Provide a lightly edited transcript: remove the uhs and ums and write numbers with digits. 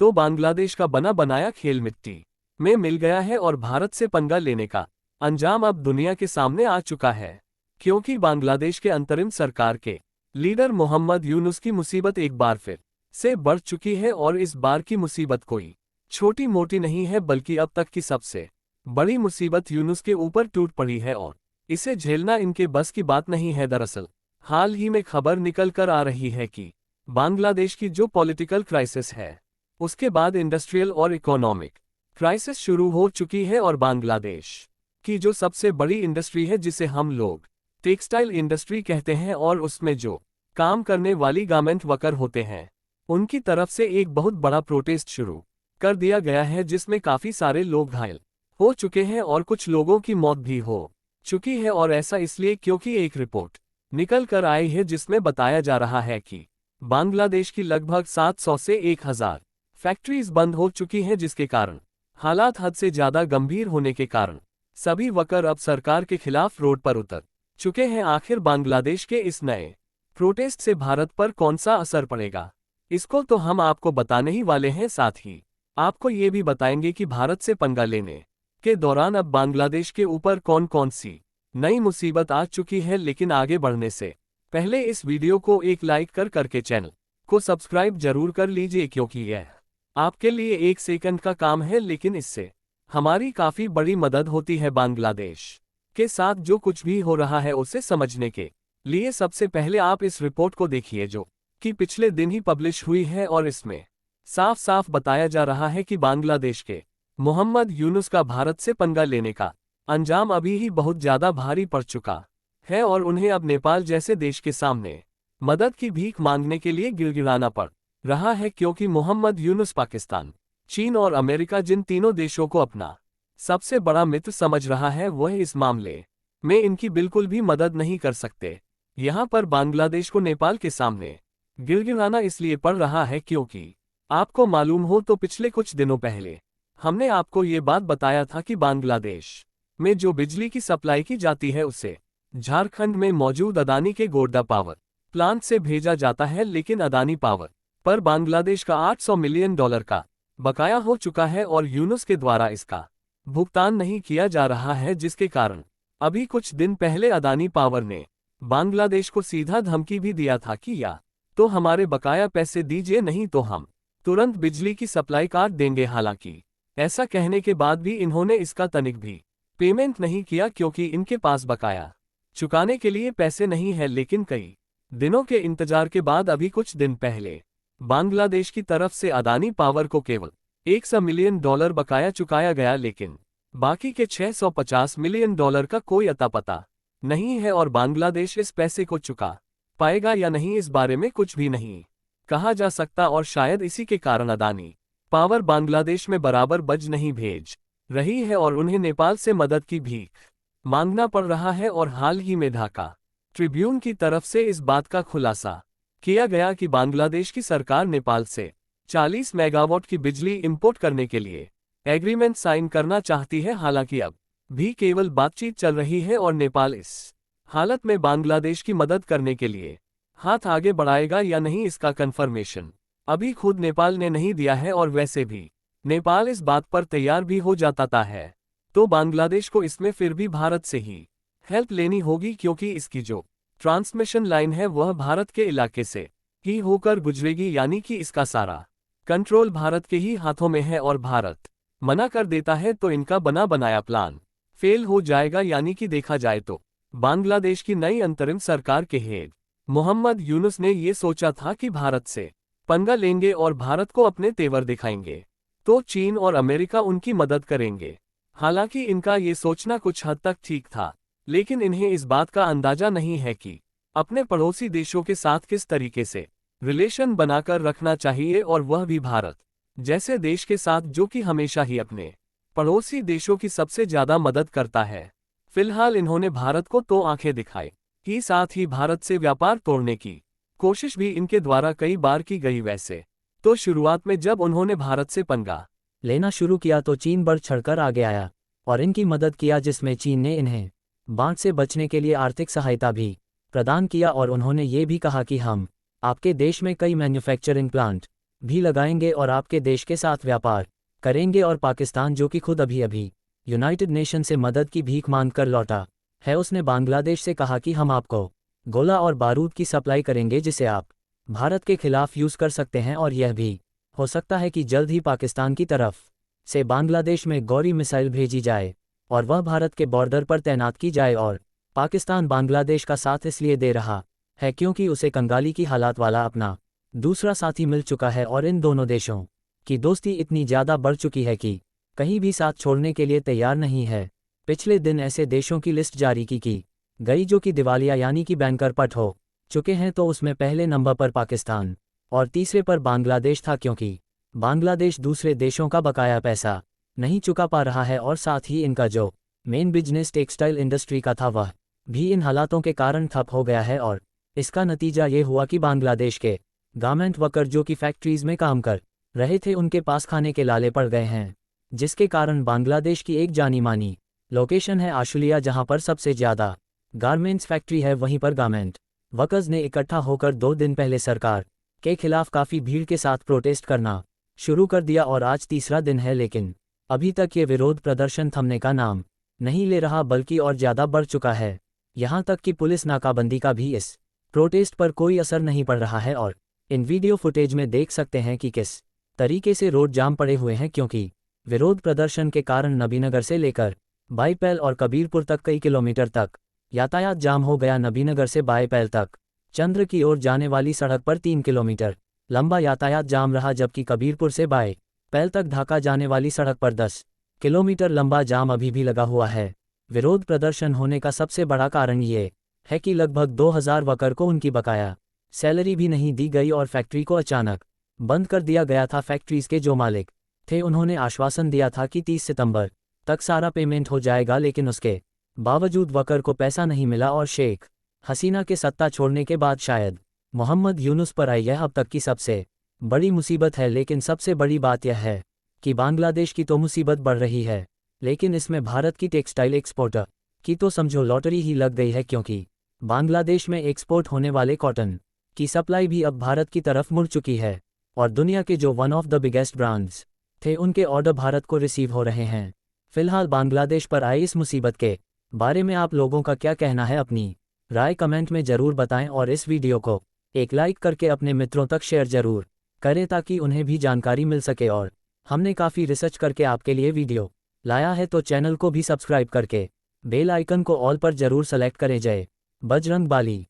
तो बांग्लादेश का बना बनाया खेल मिट्टी में मिल गया है और भारत से पंगा लेने का अंजाम अब दुनिया के सामने आ चुका है, क्योंकि बांग्लादेश के अंतरिम सरकार के लीडर मोहम्मद यूनुस की मुसीबत एक बार फिर से बढ़ चुकी है और इस बार की मुसीबत कोई छोटी मोटी नहीं है बल्कि अब तक की सबसे बड़ी मुसीबत यूनुस के ऊपर टूट पड़ी है और इसे झेलना इनके बस की बात नहीं है। दरअसल हाल ही में खबर निकल कर आ रही है कि बांग्लादेश की जो पॉलिटिकल क्राइसिस है उसके बाद इंडस्ट्रियल और इकोनॉमिक क्राइसिस शुरू हो चुकी है और बांग्लादेश की जो सबसे बड़ी इंडस्ट्री है जिसे हम लोग टेक्सटाइल इंडस्ट्री कहते हैं और उसमें जो काम करने वाली गारमेंट वर्कर होते हैं उनकी तरफ से एक बहुत बड़ा प्रोटेस्ट शुरू कर दिया गया है, जिसमें काफी सारे लोग घायल हो चुके हैं और कुछ लोगों की मौत भी हो चुकी है। और ऐसा इसलिए क्योंकि एक रिपोर्ट निकल कर आई है जिसमें बताया जा रहा है कि बांग्लादेश की लगभग 700 से 1000 फैक्ट्रीज बंद हो चुकी हैं, जिसके कारण हालात हद से ज्यादा गंभीर होने के कारण सभी वर्कर अब सरकार के खिलाफ रोड पर उतर चुके हैं। आखिर बांग्लादेश के इस नए प्रोटेस्ट से भारत पर कौन सा असर पड़ेगा, इसको तो हम आपको बताने ही वाले हैं। साथ ही आपको ये भी बताएंगे कि भारत से पंगा लेने के दौरान अब बांग्लादेश के ऊपर कौन कौन सी नई मुसीबत आ चुकी है। लेकिन आगे बढ़ने से पहले इस वीडियो को एक लाइक करके चैनल को सब्सक्राइब जरूर कर लीजिए, क्योंकि यह आपके लिए 1 सेकंड का काम है, लेकिन इससे हमारी काफी बड़ी मदद होती है। बांग्लादेश के साथ जो कुछ भी हो रहा है उसे समझने के लिए सबसे पहले आप इस रिपोर्ट को देखिए जो कि पिछले दिन ही पब्लिश हुई है और इसमें साफ साफ बताया जा रहा है कि बांग्लादेश के मोहम्मद यूनुस का भारत से पंगा लेने का अंजाम अभी ही बहुत ज्यादा भारी पड़ चुका है और उन्हें अब नेपाल जैसे देश के सामने मदद की भीख मांगने के लिए गिड़गिड़ाना पड़ रहा है, क्योंकि मोहम्मद यूनुस पाकिस्तान, चीन और अमेरिका जिन तीनों देशों को अपना सबसे बड़ा मित्र समझ रहा है वह इस मामले में इनकी बिल्कुल भी मदद नहीं कर सकते। यहाँ पर बांग्लादेश को नेपाल के सामने गिड़गिड़ाना इसलिए पड़ रहा है क्योंकि आपको मालूम हो तो पिछले कुछ दिनों पहले हमने आपको ये बात बताया था कि बांग्लादेश में जो बिजली की सप्लाई की जाती है उसे झारखंड में मौजूद अदानी के गोड्डा पावर प्लांट से भेजा जाता है, लेकिन अदानी पावर पर बांग्लादेश का $800 मिलियन का बकाया हो चुका है और यूनुस के द्वारा इसका भुगतान नहीं किया जा रहा है, जिसके कारण अभी कुछ दिन पहले अदानी पावर ने बांग्लादेश को सीधा धमकी भी दिया था कि या तो हमारे बकाया पैसे दीजिए, नहीं तो हम तुरंत बिजली की सप्लाई काट देंगे। हालांकि ऐसा कहने के बाद भी इन्होंने इसका तनिक भी पेमेंट नहीं किया, क्योंकि इनके पास बकाया चुकाने के लिए पैसे नहीं है। लेकिन कई दिनों के इंतजार के बाद अभी कुछ दिन पहले बांग्लादेश की तरफ से अदानी पावर को केवल $100 मिलियन बकाया चुकाया गया, लेकिन बाकी के $650 मिलियन का कोई अता पता नहीं है और बांग्लादेश इस पैसे को चुका पाएगा या नहीं इस बारे में कुछ भी नहीं कहा जा सकता। और शायद इसी के कारण अदानी पावर बांग्लादेश में बराबर बज नहीं भेज रही है और उन्हें नेपाल से मदद की भीख मांगना पड़ रहा है। और हाल ही में ढाका ट्रिब्यून की तरफ से इस बात का खुलासा किया गया कि बांग्लादेश की सरकार नेपाल से 40 मेगावाट की बिजली इंपोर्ट करने के लिए एग्रीमेंट साइन करना चाहती है। हालांकि अब भी केवल बातचीत चल रही है और नेपाल इस हालत में बांग्लादेश की मदद करने के लिए हाथ आगे बढ़ाएगा या नहीं इसका कंफर्मेशन अभी खुद नेपाल ने नहीं दिया है। और वैसे भी नेपाल इस बात पर तैयार भी हो जाता है तो बांग्लादेश को इसमें फिर भी भारत से ही हेल्प लेनी होगी, क्योंकि इसकी जो ट्रांसमिशन लाइन है वह भारत के इलाके से ही होकर गुजरेगी, यानी कि इसका सारा कंट्रोल भारत के ही हाथों में है। और भारत मना कर देता है तो इनका बना बनाया प्लान फेल हो जाएगा। यानी कि देखा जाए तो बांग्लादेश की नई अंतरिम सरकार के हेड मोहम्मद यूनुस ने ये सोचा था कि भारत से पंगा लेंगे और भारत को अपने तेवर दिखाएंगे तो चीन और अमेरिका उनकी मदद करेंगे। हालांकि इनका ये सोचना कुछ हद तक ठीक था, लेकिन इन्हें इस बात का अंदाजा नहीं है कि अपने पड़ोसी देशों के साथ किस तरीके से रिलेशन बनाकर रखना चाहिए, और वह भी भारत जैसे देश के साथ जो कि हमेशा ही अपने पड़ोसी देशों की सबसे ज्यादा मदद करता है। फिलहाल इन्होंने भारत को तो आंखें दिखाई ही साथ ही भारत से व्यापार तोड़ने की कोशिश भी इनके द्वारा कई बार की गई। वैसे तो शुरुआत में जब उन्होंने भारत से पंगा लेना शुरू किया तो चीन बढ़ चढ़कर आगे आया और इनकी मदद किया, जिसमें चीन ने इन्हें बाढ़ से बचने के लिए आर्थिक सहायता भी प्रदान किया और उन्होंने ये भी कहा कि हम आपके देश में कई मैन्युफैक्चरिंग प्लांट भी लगाएंगे और आपके देश के साथ व्यापार करेंगे। और पाकिस्तान, जो कि खुद अभी अभी यूनाइटेड नेशन से मदद की भीख मांग कर लौटा है, उसने बांग्लादेश से कहा कि हम आपको गोला और बारूद की सप्लाई करेंगे जिसे आप भारत के खिलाफ यूज़ कर सकते हैं। और यह भी हो सकता है कि जल्द ही पाकिस्तान की तरफ से बांग्लादेश में गौरी मिसाइल भेजी जाए और वह भारत के बॉर्डर पर तैनात की जाए। और पाकिस्तान बांग्लादेश का साथ इसलिए दे रहा है क्योंकि उसे कंगाली की हालात वाला अपना दूसरा साथी मिल चुका है और इन दोनों देशों की दोस्ती इतनी ज़्यादा बढ़ चुकी है कि कहीं भी साथ छोड़ने के लिए तैयार नहीं है। पिछले दिन ऐसे देशों की लिस्ट जारी की गई जो कि दिवालिया यानी कि बैंकरप्ट हो चुके हैं, तो उसमें पहले नंबर पर पाकिस्तान और तीसरे पर बांग्लादेश था, क्योंकि बांग्लादेश दूसरे देशों का बकाया पैसा नहीं चुका पा रहा है और साथ ही इनका जो मेन बिजनेस टेक्सटाइल इंडस्ट्री का था वह भी इन हालातों के कारण ठप हो गया है। और इसका नतीजा ये हुआ कि बांग्लादेश के गारमेंट वर्कर जो कि फैक्ट्रीज में काम कर रहे थे, उनके पास खाने के लाले पड़ गए हैं, जिसके कारण बांग्लादेश की एक जानी मानी लोकेशन है आशुलिया, जहां पर सबसे ज़्यादा गारमेंट्स फैक्ट्री है। वहीं पर गारमेंट वर्कर्स ने इकट्ठा होकर 2 दिन पहले सरकार के खिलाफ काफ़ी भीड़ के साथ प्रोटेस्ट करना शुरू कर दिया और आज तीसरा दिन है, लेकिन अभी तक ये विरोध प्रदर्शन थमने का नाम नहीं ले रहा, बल्कि और ज़्यादा बढ़ चुका है। यहाँ तक कि पुलिस नाकाबंदी का भी इस प्रोटेस्ट पर कोई असर नहीं पड़ रहा है। और इन वीडियो फुटेज में देख सकते हैं कि किस तरीके से रोड जाम पड़े हुए हैं, क्योंकि विरोध प्रदर्शन के कारण नबीनगर से लेकर बाईपैल और कबीरपुर तक कई किलोमीटर तक यातायात जाम हो गया। नबीनगर से बाईपैल तक चंद्र की ओर जाने वाली सड़क पर 3 किलोमीटर लंबा यातायात जाम रहा, जबकि कबीरपुर से बाईपैल तक ढाका जाने वाली सड़क पर 10 किलोमीटर लंबा जाम अभी भी लगा हुआ है। विरोध प्रदर्शन होने का सबसे बड़ा कारण ये है कि लगभग 2000 वर्कर को उनकी बकाया सैलरी भी नहीं दी गई और फैक्ट्री को अचानक बंद कर दिया गया था। फैक्ट्रीज के जो मालिक थे उन्होंने आश्वासन दिया था कि 30 सितंबर तक सारा पेमेंट हो जाएगा, लेकिन उसके बावजूद वर्कर को पैसा नहीं मिला और शेख हसीना के सत्ता छोड़ने के बाद शायद मोहम्मद यूनुस पर आई यह अब तक की सबसे बड़ी मुसीबत है। लेकिन सबसे बड़ी बात यह है कि बांग्लादेश की तो मुसीबत बढ़ रही है, लेकिन इसमें भारत की टेक्सटाइल एक्सपोर्टर की तो समझो लॉटरी ही लग गई है, क्योंकि बांग्लादेश में एक्सपोर्ट होने वाले कॉटन की सप्लाई भी अब भारत की तरफ मुड़ चुकी है और दुनिया के जो one of the biggest brands थे उनके ऑर्डर भारत को रिसीव हो रहे हैं। फिलहाल बांग्लादेश पर आई इस मुसीबत के बारे में आप लोगों का क्या कहना है, अपनी राय कमेंट में ज़रूर बताएं और इस वीडियो को एक लाइक करके अपने मित्रों तक शेयर ज़रूर करें ताकि उन्हें भी जानकारी मिल सके। और हमने काफ़ी रिसर्च करके आपके लिए वीडियो लाया है, तो चैनल को भी सब्सक्राइब करके बेल आइकन को ऑल पर ज़रूर सेलेक्ट करें। जय बजरंग बाली।